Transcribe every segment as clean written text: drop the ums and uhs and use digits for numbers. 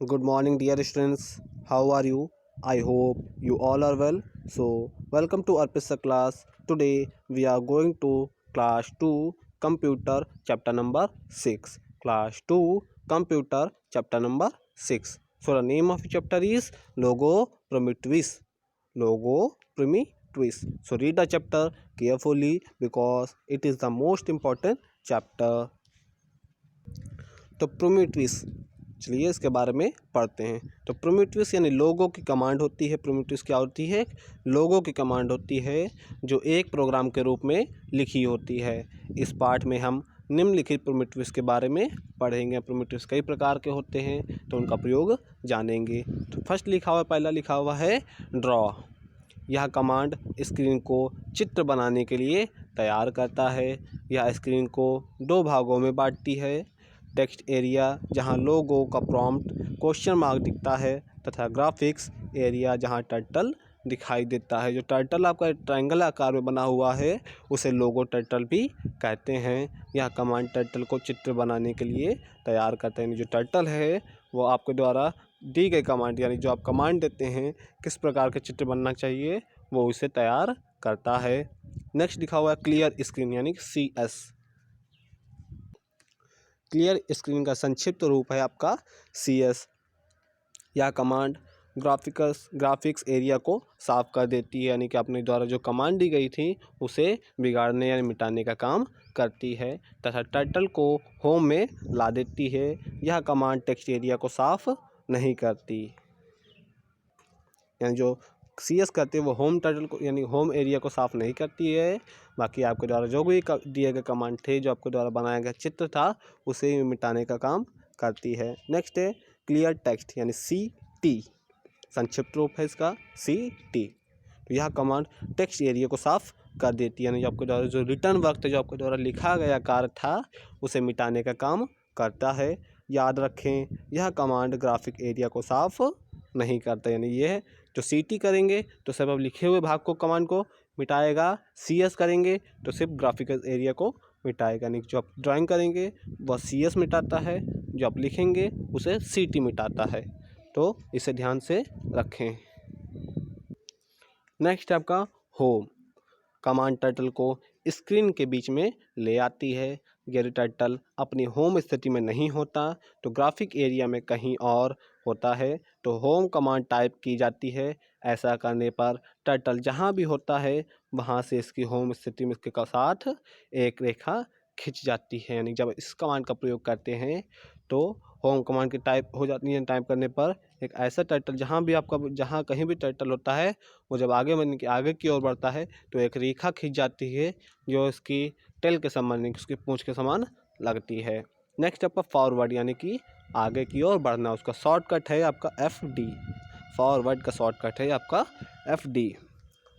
Good morning, dear students. How are you? I hope you all are well. So, welcome to Arpisa class. Today, we are going to class 2 computer chapter number 6. Class 2 computer chapter number 6. So, the name of the chapter is Logo Primitivist. Logo Primitivist. So, read the chapter carefully because it is the most important chapter. तो प्रोमीटिवस, चलिए इसके बारे में पढ़ते हैं। तो प्रोमीटिवस यानी लोगों की कमांड होती है। प्रोमीटिवस क्या होती है? लोगों की कमांड होती है जो एक प्रोग्राम के रूप में लिखी होती है। इस पाठ में हम निम्नलिखित प्रोमीटिवस के बारे में पढ़ेंगे। प्रोमीटिवस कई प्रकार के होते हैं तो उनका प्रयोग जानेंगे। तो फर्स्ट लिखा हुआ, पहला लिखा हुआ है ड्रॉ। यह कमांड स्क्रीन को चित्र बनाने के लिए तैयार करता है। यह स्क्रीन को दो भागों में बांटती है। टेक्स्ट एरिया जहां लोगों का प्रॉम्प्ट क्वेश्चन मार्क दिखता है तथा ग्राफिक्स एरिया जहां टर्टल दिखाई देता है। जो टर्टल आपका ट्रायंगल आकार में बना हुआ है उसे लोगो टर्टल भी कहते हैं। यह कमांड टर्टल को चित्र बनाने के लिए तैयार करते हैं। जो टर्टल है वो आपके द्वारा दी गई कमांड यानी जो आप कमांड देते हैं किस प्रकार के चित्र बनना चाहिए वो उसे तैयार करता है। नेक्स्ट लिखा हुआ है क्लियर स्क्रीन यानी CS। क्लियर स्क्रीन का संक्षिप्त रूप है आपका CS। यह कमांड ग्राफिक्स एरिया को साफ कर देती है यानी कि अपने द्वारा जो कमांड दी गई थी उसे बिगाड़ने या मिटाने का काम करती है तथा टर्टल को होम में ला देती है। यह कमांड टेक्स्ट एरिया को साफ नहीं करती, यानी जो CS करते हैं वो होम टर्टल को यानी होम एरिया को साफ़ नहीं करती है। बाकी आपके द्वारा जो भी दिए गए कमांड थे, जो आपके द्वारा बनाया गया चित्र था उसे मिटाने का काम करती है। नेक्स्ट है क्लियर टेक्स्ट यानी CT। संक्षिप्त रूप है इसका CT। तो यह कमांड टेक्स्ट एरिया को साफ कर देती है यानी जो आपके द्वारा जो रिटर्न वर्क था, जो आपके द्वारा लिखा गया कार्य था उसे मिटाने का काम करता है। याद रखें यह कमांड ग्राफिक एरिया को साफ नहीं करता, यानी यह जो CT करेंगे तो सिर्फ अब लिखे हुए भाग को कमांड को मिटाएगा। CS करेंगे तो सिर्फ ग्राफिकल एरिया को मिटाएगा, यानी जो आप ड्राइंग करेंगे वह CS मिटाता है, जो आप लिखेंगे उसे CT मिटाता है। तो इसे ध्यान से रखें। नेक्स्ट आपका होम। कमांड टर्टल को स्क्रीन के बीच में ले आती है। यदि टर्टल अपनी होम स्थिति में नहीं होता तो ग्राफिक एरिया में कहीं और होता है तो होम कमांड टाइप की जाती है। ऐसा करने पर टर्टल जहां भी होता है वहां से इसकी होम स्थिति में इसके साथ एक रेखा खिंच जाती है। यानी जब इस कमांड का प्रयोग करते हैं तो होम कमांड की टाइप हो जाती है। टाइप करने पर एक ऐसा टर्टल जहाँ भी आपका जहाँ कहीं भी टर्टल होता है वो जब आगे की ओर बढ़ता है तो एक रेखा खींच जाती है जो इसकी टेल के समान यानी उसकी पूंछ के समान लगती है। नेक्स्ट आपका फॉरवर्ड यानी कि आगे की ओर बढ़ना, उसका शॉर्टकट है आपका FD। फॉरवर्ड का शॉर्टकट है आपका FD।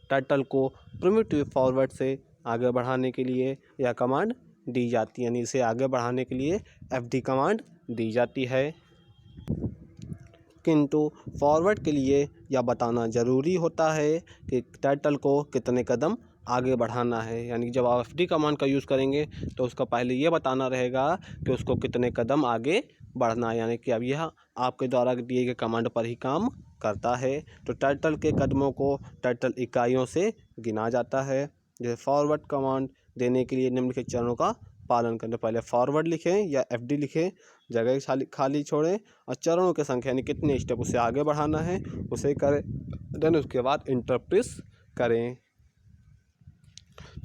टर्टल को प्रिमिटिव फॉरवर्ड से आगे बढ़ाने के लिए यह कमांड दी जाती है, यानी इसे आगे बढ़ाने के लिए FD कमांड दी जाती है। किंतु फॉरवर्ड के लिए यह बताना ज़रूरी होता है कि टर्टल को कितने कदम आगे बढ़ाना है। यानी जब आप FD कमांड का यूज़ करेंगे तो उसका पहले ये बताना रहेगा कि उसको कितने कदम आगे बढ़ना है, यानी कि अब यह आपके द्वारा दिए गए कमांड पर ही काम करता है। तो टर्टल के कदमों को टर्टल इकाइयों से गिना जाता है। जैसे फॉरवर्ड कमांड देने के लिए निम्नलिखित चरणों का पालन करें। पहले फॉरवर्ड लिखें या FD लिखें, जगह खाली छोड़ें और चरणों की संख्या यानी कितने स्टेप उसे आगे बढ़ाना है उसे करें। देन उसके बाद इंटर प्रेस करें।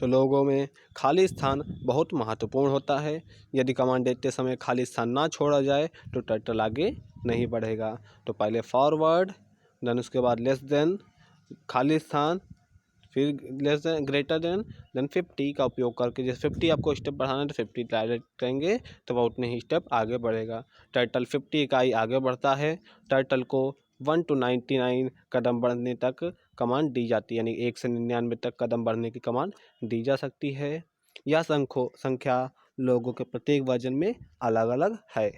तो लोगों में खाली स्थान बहुत महत्वपूर्ण होता है। यदि कमांड देते समय खाली स्थान ना छोड़ा जाए तो टर्टल आगे नहीं बढ़ेगा। तो पहले फॉरवर्ड, देन उसके बाद लेस देन खाली स्थान, फिर लेस देन ग्रेटर देन 50 का उपयोग करके, जैसे 50 आपको स्टेप बढ़ाना है तो 50 डायरेक्ट करेंगे तो वह उतने ही स्टेप आगे बढ़ेगा। टर्टल 50 इकाई आगे बढ़ता है। टर्टल को 1 to 99 कदम बढ़ने तक कमांड दी जाती है, यानी 1 से 99 तक कदम बढ़ने की कमांड दी जा सकती है। यह संख्या लोगों के प्रत्येक वर्जन में अलग अलग है।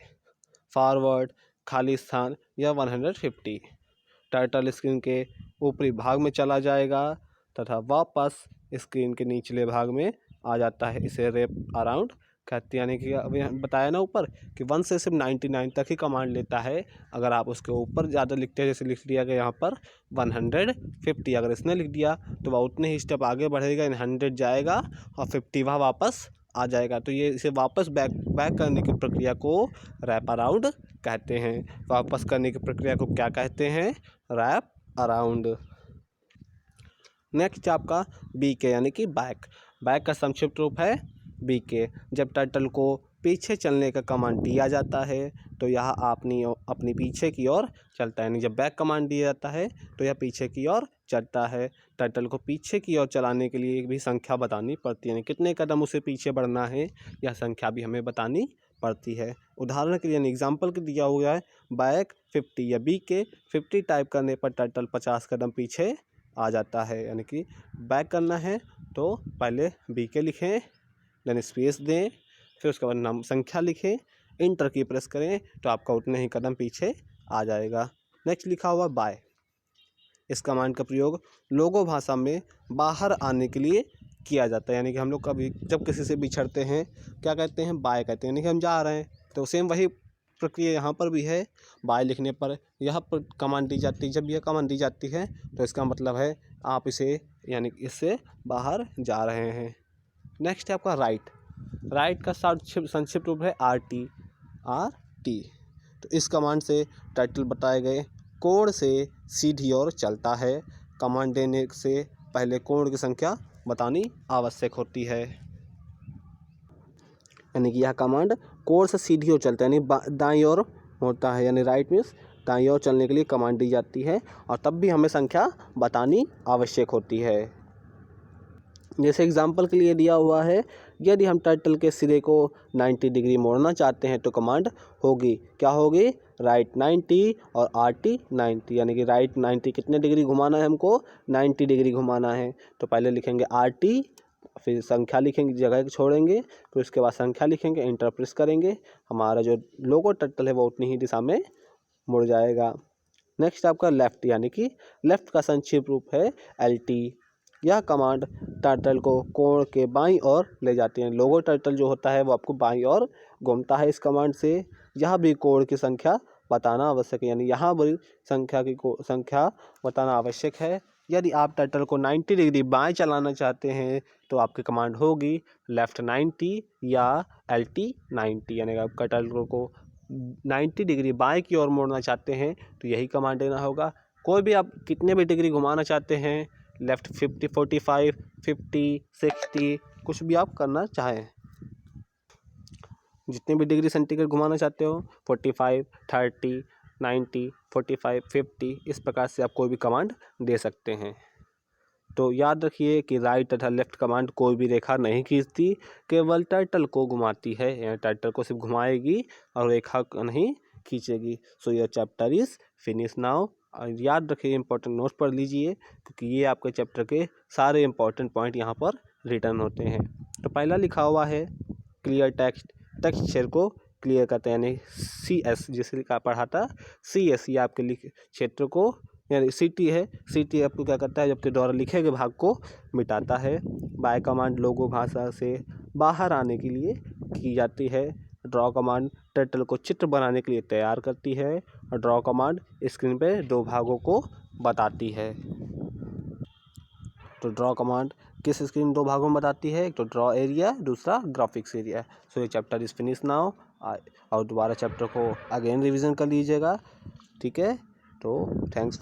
फॉरवर्ड, खाली स्थान या 150। टर्टल स्क्रीन के ऊपरी भाग में चला जाएगा तथा वापस स्क्रीन के निचले भाग में आ जाता है। इसे रैप अराउंड कहते यानी कि अभी बताया ना ऊपर कि 1 से सिर्फ 99 तक ही कमांड लेता है। अगर आप उसके ऊपर ज़्यादा लिखते हैं, जैसे लिख दिया गया यहाँ पर 150, अगर इसने लिख दिया तो वह उतने ही स्टेप आगे बढ़ेगा, 100 जाएगा और 50 वह वापस आ जाएगा। तो ये इसे वापस बैक करने की प्रक्रिया को रैप अराउंड कहते हैं। वापस करने की प्रक्रिया को क्या कहते हैं? Wrap around. नेक्स्ट आपका BK यानी कि बैक का संक्षिप्त रूप है BK। जब टर्टल को पीछे चलने का कमांड दिया जाता है तो यह अपनी पीछे की ओर चलता है। यानी जब बैक कमांड दिया जाता है तो यह पीछे की ओर चलता है। टर्टल को पीछे की ओर चलाने के लिए एक भी संख्या बतानी पड़ती है, यानी कितने कदम उसे पीछे बढ़ना है, यह संख्या भी हमें बतानी पड़ती है। उदाहरण के लिए एग्जाम्पल के दिया हुआ है बैक 50 या BK 50 टाइप करने पर टर्टल 50 कदम पीछे आ जाता है। यानी कि बैक करना है तो पहले BK लिखें, देन स्पेस दें, फिर उसके बाद नाम संख्या लिखें, इंटर की प्रेस करें तो आपका उतने ही कदम पीछे आ जाएगा। नेक्स्ट लिखा हुआ बाय। इस कमांड का प्रयोग लोगो भाषा में बाहर आने के लिए किया जाता है। यानी कि हम लोग कभी जब किसी से बिछड़ते हैं क्या कहते हैं? बाय कहते हैं, यानी कि हम जा रहे हैं। तो सेम वही प्रक्रिया यहाँ पर भी है। बाय लिखने पर यह कमांड दी जाती है। जब यह कमांड दी जाती है तो इसका मतलब है आप इसे यानी कि इससे बाहर जा रहे हैं। नेक्स्ट है आपका राइट का संक्षिप्त रूप है RT। तो इस कमांड से टाइटल बताए गए कोण से सीधी ओर चलता है। कमांड देने से पहले कोण की संख्या बतानी आवश्यक होती है। यानी कि यह कमांड कोण से सीधी ओर चलता है, यानी दाईं ओर होता है। यानी राइट मीन्स दाईं ओर चलने के लिए कमांड दी जाती है और तब भी हमें संख्या बतानी आवश्यक होती है। जैसे एग्जाम्पल के लिए दिया हुआ है, यदि हम टर्टल के सिरे को 90 डिग्री मोड़ना चाहते हैं तो कमांड होगी, क्या होगी? राइट 90 और RT 90। यानी कि राइट 90 कितने डिग्री घुमाना है हमको? 90 डिग्री घुमाना है। तो पहले लिखेंगे RT, फिर संख्या लिखेंगे, जगह छोड़ेंगे, फिर उसके बाद संख्या लिखेंगे, इंटर प्रेस करेंगे, हमारा जो लोगो टर्टल है वो उतनी ही दिशा में मुड़ जाएगा। नेक्स्ट आपका लेफ़्ट, यानी कि लेफ़्ट का संक्षिप्त रूप है LT। यह कमांड टर्टल को कोण के बाईं ओर ले जाती है। लोगो टर्टल जो होता है वो आपको बाईं ओर घूमता है। इस कमांड से यह भी कोण की संख्या बताना आवश्यक है, यानी यहाँ भी संख्या बताना आवश्यक है। यदि आप टर्टल को 90 डिग्री बाएं चलाना चाहते हैं तो आपकी कमांड होगी लेफ़्ट 90 या LT 90। यानी आप टर्टल को 90 डिग्री बाएं की ओर मोड़ना चाहते हैं तो यही कमांड देना होगा। कोई भी आप कितने भी डिग्री घुमाना चाहते हैं, लेफ़्ट 50, 45, 50, 60, कुछ भी आप करना चाहें, जितने भी डिग्री सेंटीग्रेड घुमाना चाहते हो, 45, 30, 90, 45, 50, इस प्रकार से आप कोई भी कमांड दे सकते हैं। तो याद रखिए कि राइट तथा लेफ़्ट कमांड कोई भी रेखा नहीं खींचती, केवल टर्टल को घुमाती है। यानी टर्टल को सिर्फ घुमाएगी और रेखा नहीं खींचेगी। So your chapter is finish now. याद रखिए, इंपॉर्टेंट नोट्स पढ़ लीजिए क्योंकि ये आपके चैप्टर के सारे इंपॉर्टेंट पॉइंट यहाँ पर रिटर्न होते हैं। तो पहला लिखा हुआ है क्लियर टेक्स्ट क्षेत्र को क्लियर करते हैं, यानी CS जिसे पढ़ा था CS, ये आपके क्षेत्र को, यानी CT है, CT आपको क्या करता है? जबकि द्वारा लिखे गए भाग को मिटाता है। बाय कमांड लोगो भाषा से बाहर आने के लिए की जाती है। ड्रॉ कमांड टर्टल को चित्र बनाने के लिए तैयार करती है और ड्रॉ कमांड स्क्रीन पे दो भागों को बताती है। तो ड्रॉ कमांड किस स्क्रीन दो भागों में बताती है? एक तो ड्रॉ एरिया, दूसरा ग्राफिक्स एरिया। सो ये चैप्टर इज़ फिनिश नाउ। और दोबारा चैप्टर को अगेन रिवीजन कर लीजिएगा, ठीक है? तो थैंक्स।